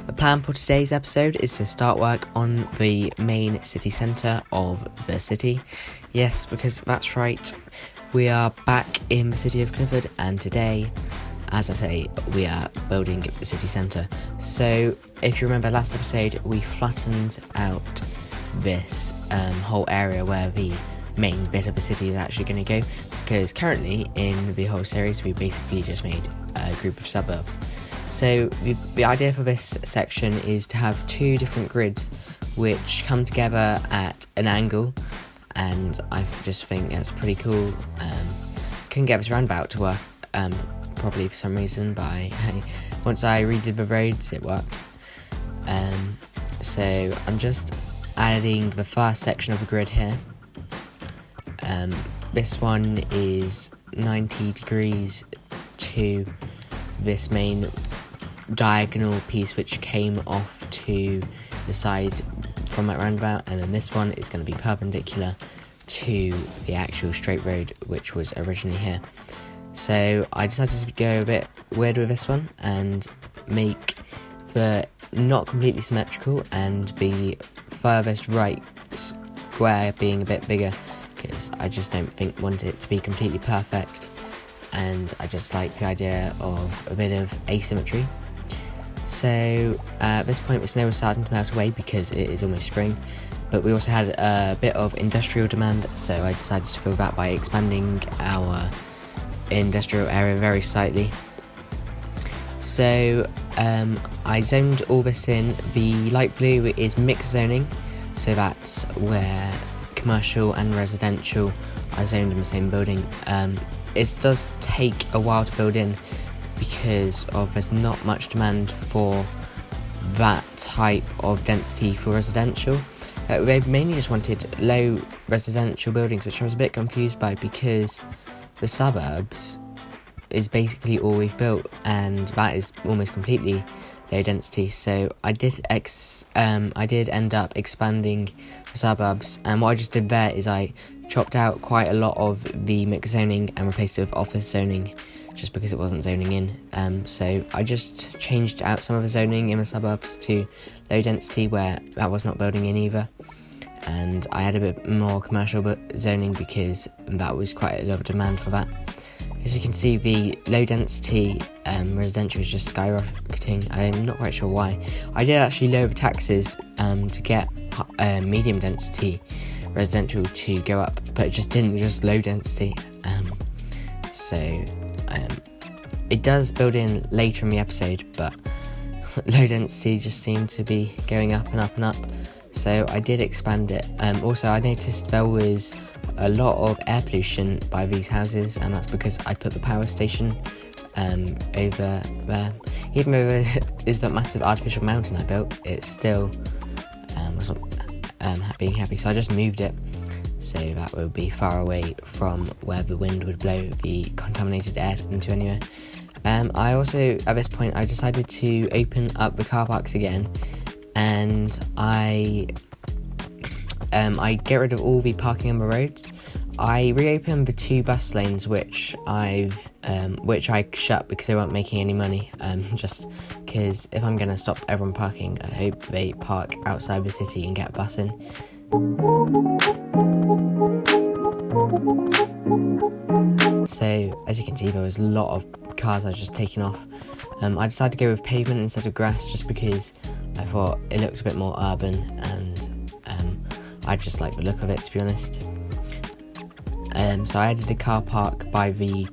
The plan for today's episode is to start work on the main city centre of the city. Yes, because that's right, we are back in the city of Clifford, and today, as I say, we are building the city centre. So, if you remember last episode, we flattened out this whole area where the main bit of the city is actually going to go, because currently in the whole series we basically just made a group of suburbs. So the idea for this section is to have two different grids which come together at an angle, and I just think that's pretty cool. Couldn't get this roundabout to work properly for some reason, but once I redid the roads it worked. So I'm just adding the first section of the grid here. This one is 90 degrees to this main diagonal piece which came off to the side from that roundabout, and then this one is going to be perpendicular to the actual straight road which was originally here. So I decided to go a bit weird with this one and make the not completely symmetrical and the furthest right square being a bit bigger, because I just don't want it to be completely perfect, and I just like the idea of a bit of asymmetry. So at this point the snow was starting to melt away because it is almost spring, but we also had a bit of industrial demand, so I decided to fill that by expanding our industrial area very slightly. So I zoned all this in. The light blue is mixed zoning, so that's where commercial and residential are zoned in the same building. It does take a while to build in because there's not much demand for that type of density for residential. They mainly just wanted low residential buildings, which I was a bit confused by because the suburbs is basically all we've built, and that is almost completely low density. So I did end up expanding the suburbs, and what I just did there is I chopped out quite a lot of the mixed zoning and replaced it with office zoning, just because it wasn't zoning in. So I just changed out some of the zoning in the suburbs to low density where that was not building in either, and I had a bit more commercial zoning because that was quite a lot of demand for that. As you can see, the low density residential is just skyrocketing. I'm not quite sure why. I did actually lower the taxes to get medium density residential to go up, but it just didn't, just low density. It does build in later in the episode, but low density just seemed to be going up and up and up, so I did expand it. Also, I noticed there was a lot of air pollution by these houses, and that's because I put the power station over there. Even though there is that massive artificial mountain I built, it still wasn't being happy, so I just moved it so that will be far away from where the wind would blow the contaminated air into anyway. I also, at this point, I decided to open up the car parks again, and I get rid of all the parking on the roads. I reopened the two bus lanes which I shut because they weren't making any money. Just because if I'm going to stop everyone parking, I hope they park outside the city and get a bus in. So as you can see, there was a lot of cars I was just taking off. I decided to go with pavement instead of grass just because I thought it looked a bit more urban, and I just like the look of it, to be honest. So I added a car park by the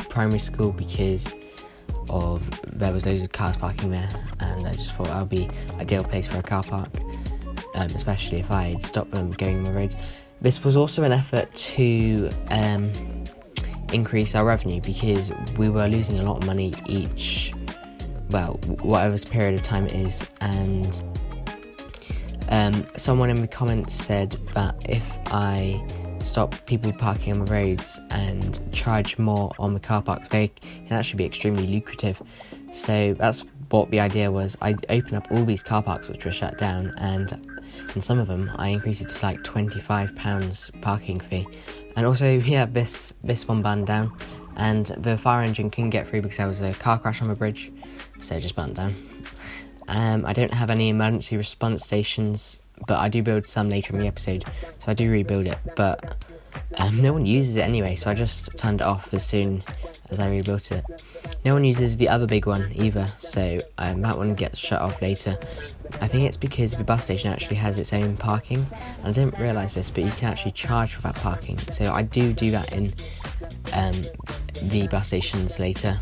primary school because there was loads of cars parking there, and I just thought that would be an ideal place for a car park, especially if I had stopped them going on the roads. This was also an effort to increase our revenue because we were losing a lot of money whatever period of time it is, and someone in the comments said that if I stop people parking on the roads and charge more on the car parks, they can actually be extremely lucrative. So that's what the idea was. I opened up all these car parks which were shut down, and in some of them I increased it to like £25 parking fee. And also, this one burned down, and the fire engine couldn't get through because there was a car crash on the bridge, so it just burnt down. I don't have any emergency response stations, but I do build some later in the episode, so I do rebuild it, but no one uses it anyway, so I just turned it off as soon as I rebuilt it. No one uses the other big one either, so that one gets shut off later. I think it's because the bus station actually has its own parking, and I didn't realise this, but you can actually charge for that parking, so I do that in the bus stations later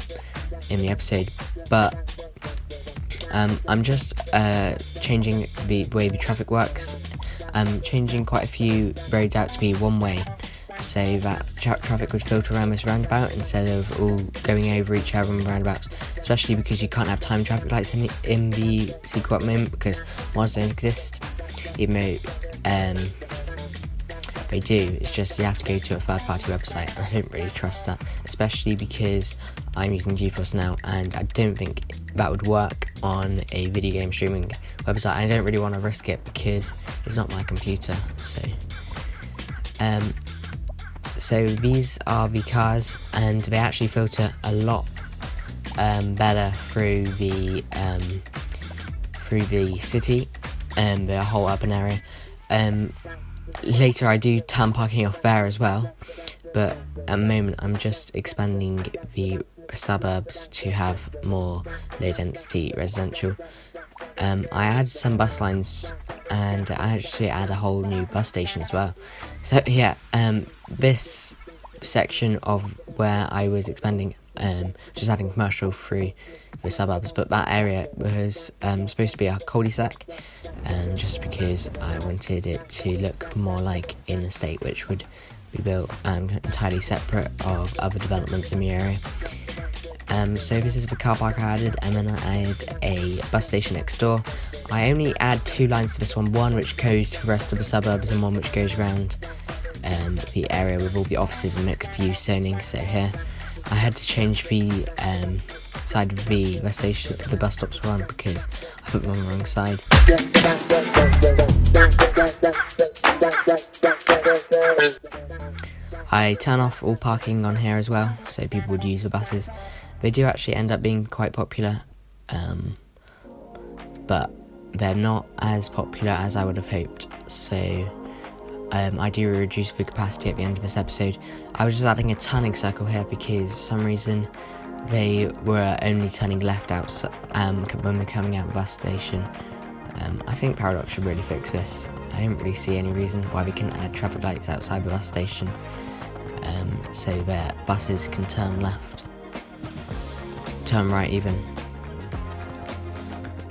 in the episode, but I'm just changing the way the traffic works. I'm changing quite a few roads out to be one way, so that traffic would filter around this roundabout instead of all going over each other in roundabouts, especially because you can't have time traffic lights in the sequel at the moment because mods don't exist, even though they do. It's just you have to go to a third party website, and I don't really trust that, especially because I'm using GeForce now and I don't think that would work on a video game streaming website. I don't really want to risk it because it's not my computer. So these are the cars, and they actually filter a lot better through the city and the whole urban area. Later I do turn parking off there as well, but at the moment I'm just expanding the suburbs to have more low density residential. I added some bus lines, and I actually add a whole new bus station as well. So yeah, this section of where I was expanding, just adding commercial through the suburbs, but that area was supposed to be a cul-de-sac, just because I wanted it to look more like an estate, which would be built entirely separate of other developments in the area. So this is the car park I added, and then I added a bus station next door. I only add 2 lines to this one which goes to the rest of the suburbs and one which goes around the area with all the offices and mixed use zoning. So here I had to change the side of the bus station the bus stops were on because I put them on the wrong side. I turn off all parking on here as well, so people would use the buses. They do actually end up being quite popular, but they're not as popular as I would have hoped, so I do reduce the capacity at the end of this episode. I was just adding a turning circle here because for some reason they were only turning left out when we're coming out of the bus station. I think Paradox should really fix this. I don't really see any reason why we can add traffic lights outside the bus station, so that buses can turn left, turn right even.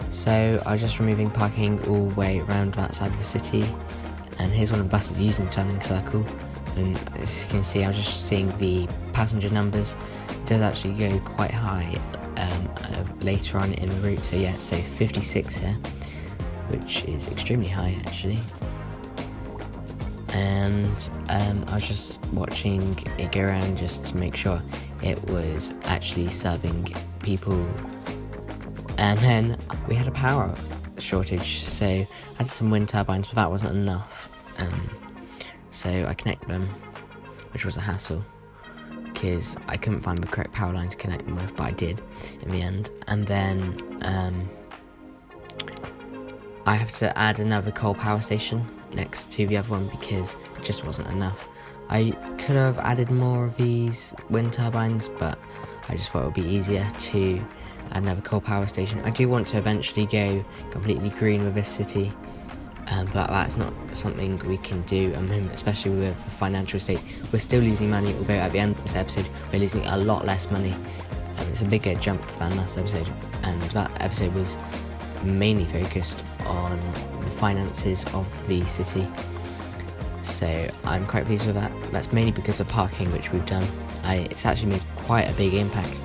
So I was just removing parking all the way around that side of the city, and here's one of the buses using the turning circle, and as you can see I was just seeing the passenger numbers. It does actually go quite high later on in the route, so yeah, so 56 here, which is extremely high actually. And I was just watching it go around just to make sure it was actually serving people. And then we had a power shortage, so I had some wind turbines, but that wasn't enough. So I connected them, which was a hassle because I couldn't find the correct power line to connect them with, but I did in the end. And then I have to add another coal power station next to the other one because it just wasn't enough. I could have added more of these wind turbines, but I just thought it would be easier to add another coal power station. I do want to eventually go completely green with this city, but that's not something we can do at the moment, especially with the financial state. We're still losing money, although at the end of this episode we're losing a lot less money. It's a bigger jump than last episode, and that episode was mainly focused on the finances of the city, so I'm quite pleased with that. That's mainly because of parking, which we've done. It's actually made quite a big impact.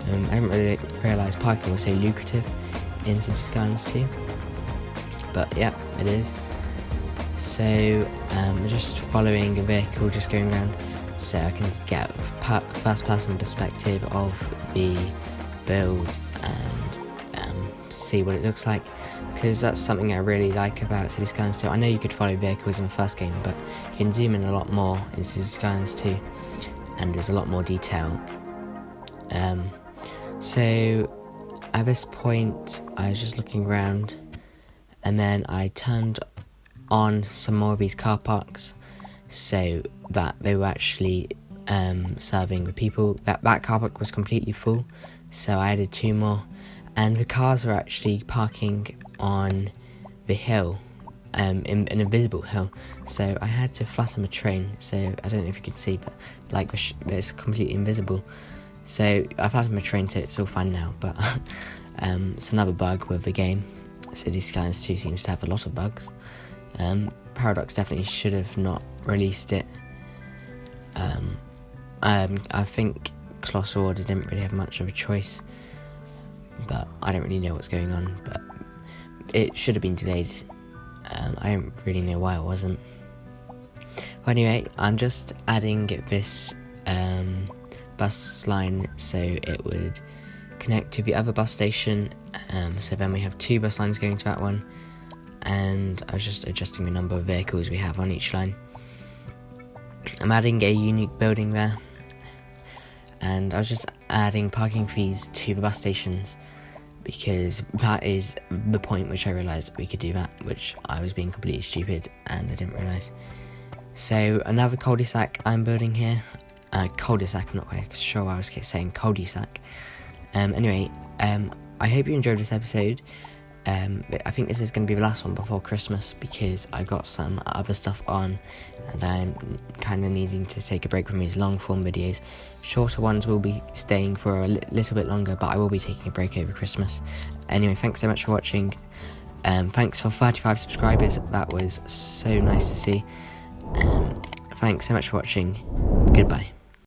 I didn't really realise parking was so lucrative in Cities Skylines 2, but yeah, it is. So just following a vehicle just going around so I can get a first person perspective of the build and see what it looks like, because that's something I really like about Cities Skylines 2. I know you could follow vehicles in the first game, but you can zoom in a lot more in Cities Skylines 2, and there's a lot more detail. So at this point, I was just looking around, and then I turned on some more of these car parks, so that they were actually serving the people. That car park was completely full, so I added 2 more, and the cars were actually parking on the hill, in an invisible hill, so I had to flatten the train, so I don't know if you could see, but like it's completely invisible. So I flattened my train, so it's all fine now, but it's another bug with the game. Cities Skylines 2 seems to have a lot of bugs. Paradox definitely should have not released it. I think Colossal Order didn't really have much of a choice, but I don't really know what's going on, but it should have been delayed. I don't really know why it wasn't. But anyway, I'm just adding this bus line so it would connect to the other bus station, so then we have 2 bus lines going to that one, and I was just adjusting the number of vehicles we have on each line. I'm adding a unique building there, and I was just adding parking fees to the bus stations, because that is the point which I realised we could do that, which I was being completely stupid and I didn't realise. So another cul-de-sac I'm building here. Cul-de-sac, I'm not quite sure why I was saying cul-de-sac. Anyway, I hope you enjoyed this episode. I think this is going to be the last one before Christmas, because I've got some other stuff on and I'm kind of needing to take a break from these long form videos. Shorter ones will be staying for a little bit longer, but I will be taking a break over Christmas. Anyway, thanks so much for watching. Thanks for 35 subscribers, that was so nice to see. Thanks so much for watching. Goodbye.